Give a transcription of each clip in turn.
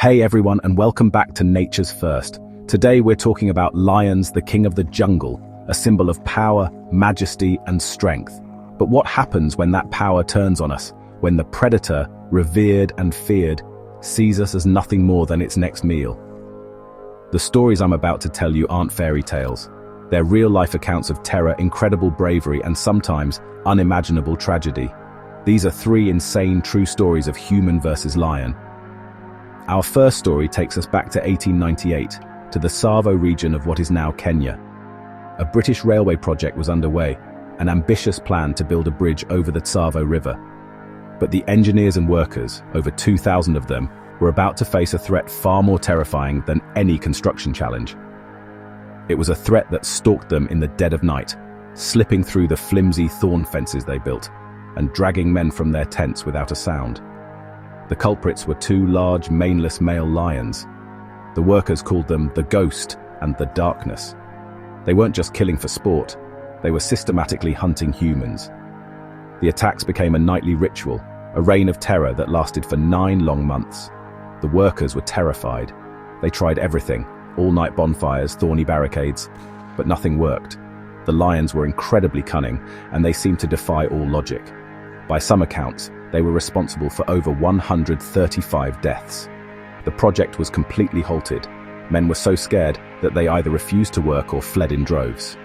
Hey everyone, and welcome back to Nature's First. Today we're talking about lions, the king of the jungle, a symbol of power, majesty, and strength. But what happens when that power turns on us? When the predator, revered and feared, sees us as nothing more than its next meal? The stories I'm about to tell you aren't fairy tales. They're real-life accounts of terror, incredible bravery, and sometimes unimaginable tragedy. These are three insane true stories of human versus lion. Our first story takes us back to 1898, to the Tsavo region of what is now Kenya. A British railway project was underway, an ambitious plan to build a bridge over the Tsavo River. But the engineers and workers, over 2,000 of them, were about to face a threat far more terrifying than any construction challenge. It was a threat that stalked them in the dead of night, slipping through the flimsy thorn fences they built, and dragging men from their tents without a sound. The culprits were two large, maneless male lions. The workers called them the Ghost and the Darkness. They weren't just killing for sport, they were systematically hunting humans. The attacks became a nightly ritual, a reign of terror that lasted for 9 long months. The workers were terrified. They tried everything, all-night bonfires, thorny barricades, but nothing worked. The lions were incredibly cunning, and they seemed to defy all logic. By some accounts, they were responsible for over 135 deaths. The project was completely halted. Men were so scared that they either refused to work or fled in droves.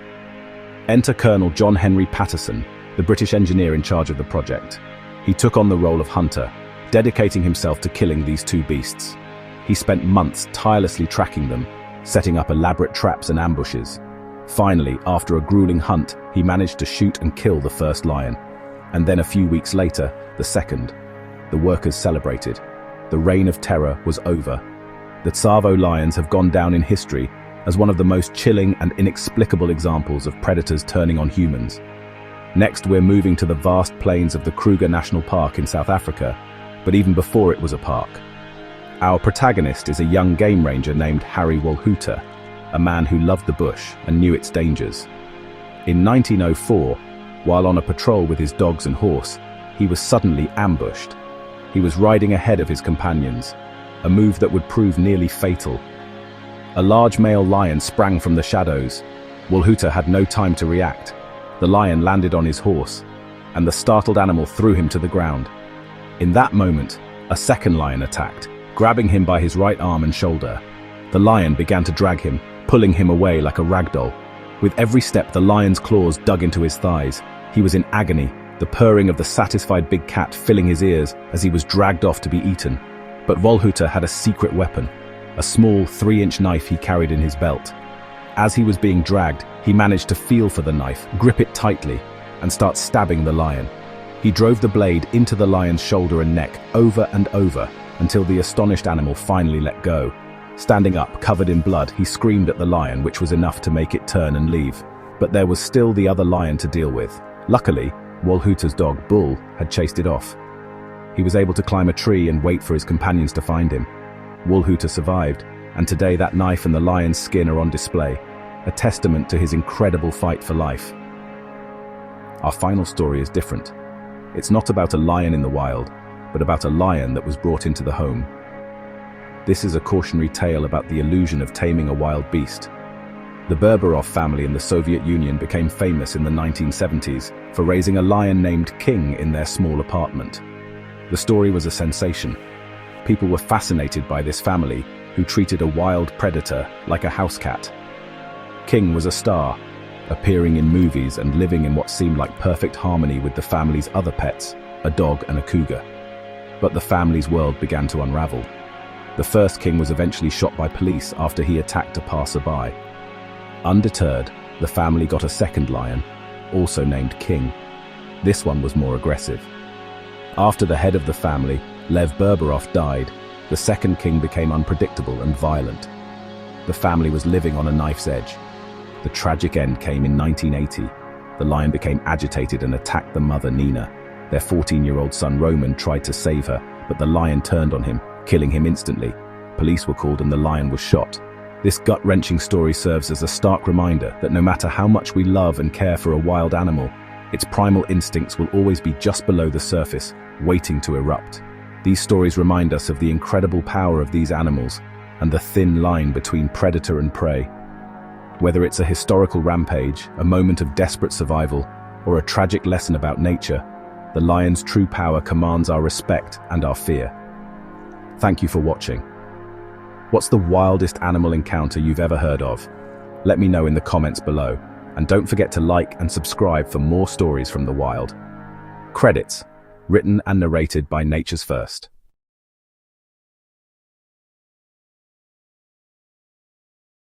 Enter Colonel John Henry Patterson, the British engineer in charge of the project. He took on the role of hunter, dedicating himself to killing these two beasts. He spent months tirelessly tracking them, setting up elaborate traps and ambushes. Finally, after a grueling hunt, he managed to shoot and kill the first lion. And then a few weeks later, the second. The workers celebrated. The reign of terror was over. The Tsavo lions have gone down in history as one of the most chilling and inexplicable examples of predators turning on humans. Next, we're moving to the vast plains of the Kruger National Park in South Africa, but even before it was a park. Our protagonist is a young game ranger named Harry Wolhuter, a man who loved the bush and knew its dangers. In 1904, while on a patrol with his dogs and horse, he was suddenly ambushed. He was riding ahead of his companions, a move that would prove nearly fatal. A large male lion sprang from the shadows. Wolhuter had no time to react. The lion landed on his horse, and the startled animal threw him to the ground. In that moment, a second lion attacked, grabbing him by his right arm and shoulder. The lion began to drag him, pulling him away like a rag doll. With every step, the lion's claws dug into his thighs. He was in agony, the purring of the satisfied big cat filling his ears as he was dragged off to be eaten. But Wolhuter had a secret weapon, a small 3-inch knife he carried in his belt. As he was being dragged, he managed to feel for the knife, grip it tightly, and start stabbing the lion. He drove the blade into the lion's shoulder and neck, over and over, until the astonished animal finally let go. Standing up, covered in blood, he screamed at the lion, which was enough to make it turn and leave. But there was still the other lion to deal with. Luckily, Wolhuter's dog, Bull, had chased it off. He was able to climb a tree and wait for his companions to find him. Wolhuter survived, and today that knife and the lion's skin are on display, a testament to his incredible fight for life. Our final story is different. It's not about a lion in the wild, but about a lion that was brought into the home. This is a cautionary tale about the illusion of taming a wild beast. The Berberov family in the Soviet Union became famous in the 1970s for raising a lion named King in their small apartment. The story was a sensation. People were fascinated by this family, who treated a wild predator like a house cat. King was a star, appearing in movies and living in what seemed like perfect harmony with the family's other pets, a dog and a cougar. But the family's world began to unravel. The first king was eventually shot by police after he attacked a passerby. Undeterred, the family got a second lion, also named King. This one was more aggressive. After the head of the family, Lev Berberov, died, the second king became unpredictable and violent. The family was living on a knife's edge. The tragic end came in 1980. The lion became agitated and attacked the mother, Nina. Their 14-year-old son, Roman, tried to save her, but the lion turned on him, killing him instantly. Police were called and the lion was shot. This gut-wrenching story serves as a stark reminder that no matter how much we love and care for a wild animal, its primal instincts will always be just below the surface, waiting to erupt. These stories remind us of the incredible power of these animals and the thin line between predator and prey. Whether it's a historical rampage, a moment of desperate survival, or a tragic lesson about nature, the lion's true power commands our respect and our fear. Thank you for watching. What's the wildest animal encounter you've ever heard of? Let me know in the comments below, and don't forget to like and subscribe for more stories from the wild. Credits: written and narrated by Nature's First.